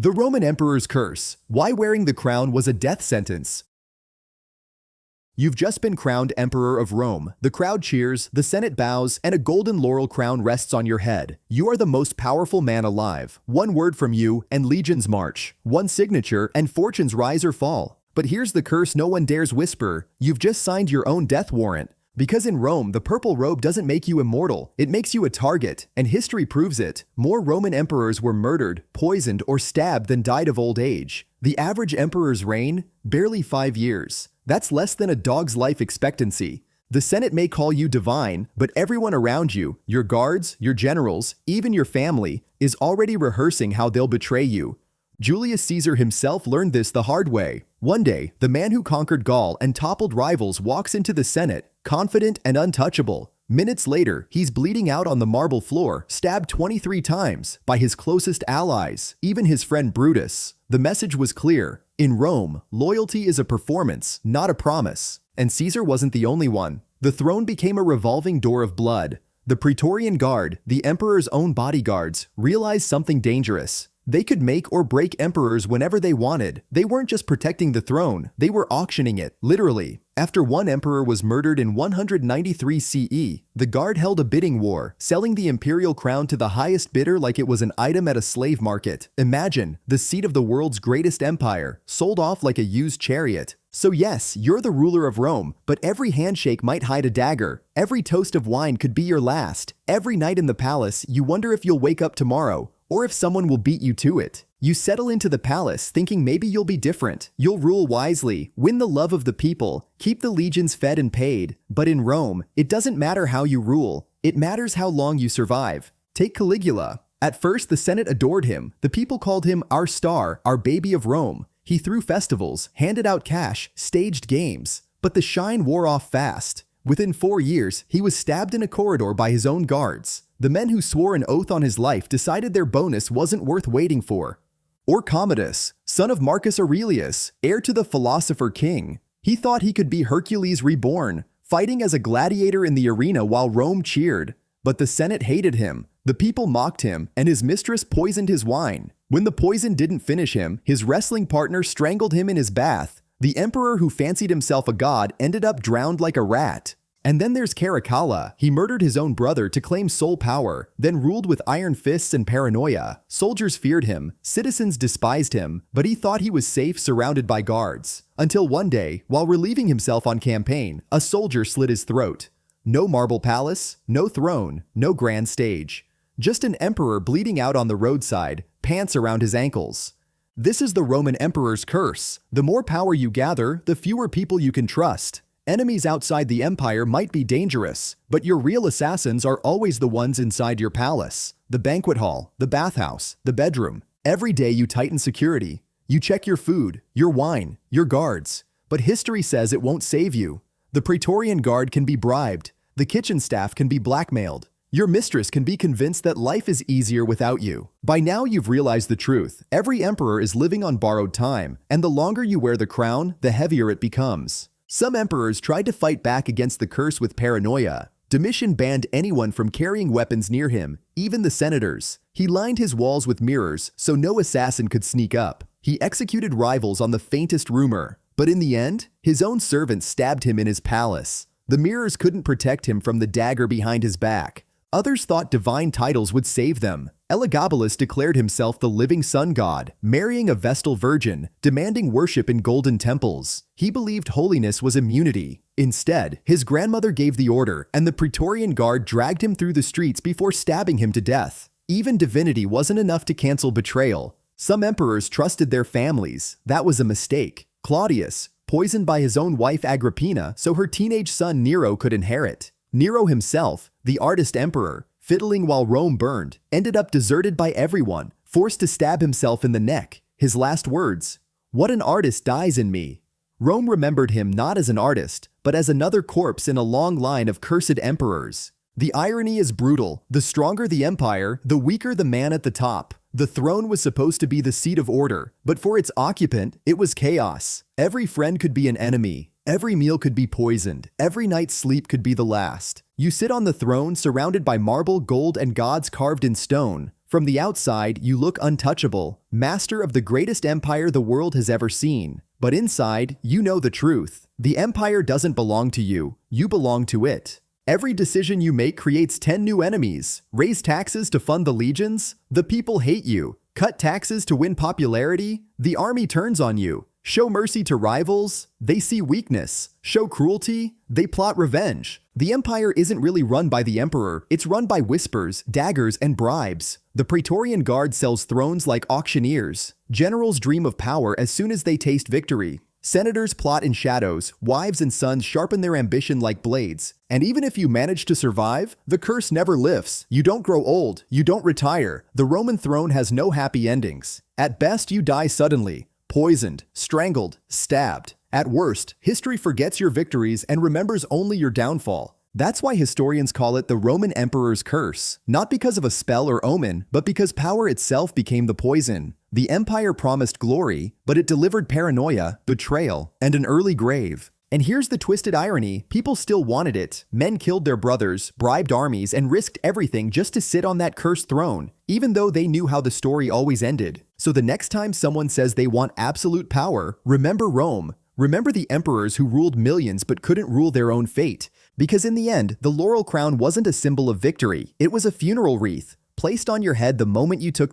The Roman Emperor's Curse. Why wearing the crown was a death sentence. You've just been crowned Emperor of Rome. The crowd cheers, the Senate bows, and a golden laurel crown rests on your head. You are the most powerful man alive. One word from you, and legions march. One signature, and fortunes rise or fall. But here's the curse no one dares whisper. You've just signed your own death warrant. Because in Rome, the purple robe doesn't make you immortal, it makes you a target, and history proves it. More Roman emperors were murdered, poisoned, or stabbed than died of old age. The average emperor's reign? Barely 5 years. That's less than a dog's life expectancy. The Senate may call you divine, but everyone around you, your guards, your generals, even your family, is already rehearsing how they'll betray you. Julius Caesar himself learned this the hard way. One day, the man who conquered Gaul and toppled rivals walks into the Senate, confident and untouchable. Minutes later, he's bleeding out on the marble floor, stabbed 23 times by his closest allies, even his friend Brutus. The message was clear. In Rome, loyalty is a performance, not a promise. And Caesar wasn't the only one. The throne became a revolving door of blood. The Praetorian Guard, the emperor's own bodyguards, realized something dangerous. They could make or break emperors whenever they wanted. They weren't just protecting the throne, they were auctioning it, literally. After one emperor was murdered in 193 CE, the Guard held a bidding war, selling the imperial crown to the highest bidder like it was an item at a slave market. Imagine, the seat of the world's greatest empire, sold off like a used chariot. So yes, you're the ruler of Rome, but every handshake might hide a dagger. Every toast of wine could be your last. Every night in the palace, you wonder if you'll wake up tomorrow, or if someone will beat you to it. You settle into the palace thinking maybe you'll be different. You'll rule wisely, win the love of the people, keep the legions fed and paid. But in Rome, it doesn't matter how you rule. It matters how long you survive. Take Caligula. At first, the Senate adored him. The people called him our star, our baby of Rome. He threw festivals, handed out cash, staged games. But the shine wore off fast. Within 4 years, he was stabbed in a corridor by his own guards. The men who swore an oath on his life decided their bonus wasn't worth waiting for. Or Commodus, son of Marcus Aurelius, heir to the philosopher king. He thought he could be Hercules reborn, fighting as a gladiator in the arena while Rome cheered. But the Senate hated him. The people mocked him, and his mistress poisoned his wine. When the poison didn't finish him, his wrestling partner strangled him in his bath. The emperor who fancied himself a god ended up drowned like a rat. And then there's Caligula. He murdered his own brother to claim sole power, then ruled with iron fists and paranoia. Soldiers feared him, citizens despised him, but he thought he was safe surrounded by guards. Until one day, while relieving himself on campaign, a soldier slit his throat. No marble palace, no throne, no grand stage. Just an emperor bleeding out on the roadside, pants around his ankles. This is the Roman emperor's curse. The more power you gather, the fewer people you can trust. Enemies outside the empire might be dangerous, but your real assassins are always the ones inside your palace. The banquet hall, the bathhouse, the bedroom. Every day you tighten security. You check your food, your wine, your guards. But history says it won't save you. The Praetorian Guard can be bribed. The kitchen staff can be blackmailed. Your mistress can be convinced that life is easier without you. By now you've realized the truth. Every emperor is living on borrowed time, and the longer you wear the crown, the heavier it becomes. Some emperors tried to fight back against the curse with paranoia. Domitian banned anyone from carrying weapons near him, even the senators. He lined his walls with mirrors so no assassin could sneak up. He executed rivals on the faintest rumor. But in the end, his own servants stabbed him in his palace. The mirrors couldn't protect him from the dagger behind his back. Others thought divine titles would save them. Elagabalus declared himself the living sun god, marrying a Vestal virgin, demanding worship in golden temples. He believed holiness was immunity. Instead, his grandmother gave the order, and the Praetorian Guard dragged him through the streets before stabbing him to death. Even divinity wasn't enough to cancel betrayal. Some emperors trusted their families. That was a mistake. Claudius, poisoned by his own wife Agrippina so her teenage son Nero could inherit. Nero himself, the artist emperor, fiddling while Rome burned, ended up deserted by everyone, forced to stab himself in the neck. His last words, "What an artist dies in me." Rome remembered him not as an artist, but as another corpse in a long line of cursed emperors. The irony is brutal. The stronger the empire, the weaker the man at the top. The throne was supposed to be the seat of order, but for its occupant, it was chaos. Every friend could be an enemy. Every meal could be poisoned. Every night's sleep could be the last. You sit on the throne surrounded by marble, gold, and gods carved in stone. From the outside, you look untouchable, master of the greatest empire the world has ever seen. But inside, you know the truth. The empire doesn't belong to you, you belong to it. Every decision you make creates 10 new enemies. Raise taxes to fund the legions? The people hate you. Cut taxes to win popularity? The army turns on you. Show mercy to rivals? They see weakness. Show cruelty? They plot revenge. The empire isn't really run by the emperor, it's run by whispers, daggers, and bribes. The Praetorian Guard sells thrones like auctioneers. Generals dream of power as soon as they taste victory. Senators plot in shadows, wives and sons sharpen their ambition like blades. And even if you manage to survive, the curse never lifts. You don't grow old, you don't retire. The Roman throne has no happy endings. At best, you die suddenly, poisoned, strangled, stabbed. At worst, history forgets your victories and remembers only your downfall. That's why historians call it the Roman Emperor's curse. Not because of a spell or omen, but because power itself became the poison. The empire promised glory, but it delivered paranoia, betrayal, and an early grave. And here's the twisted irony, people still wanted it. Men killed their brothers, bribed armies, and risked everything just to sit on that cursed throne, even though they knew how the story always ended. So the next time someone says they want absolute power, remember Rome. Remember the emperors who ruled millions but couldn't rule their own fate. Because in the end, the laurel crown wasn't a symbol of victory, it was a funeral wreath, placed on your head the moment you took the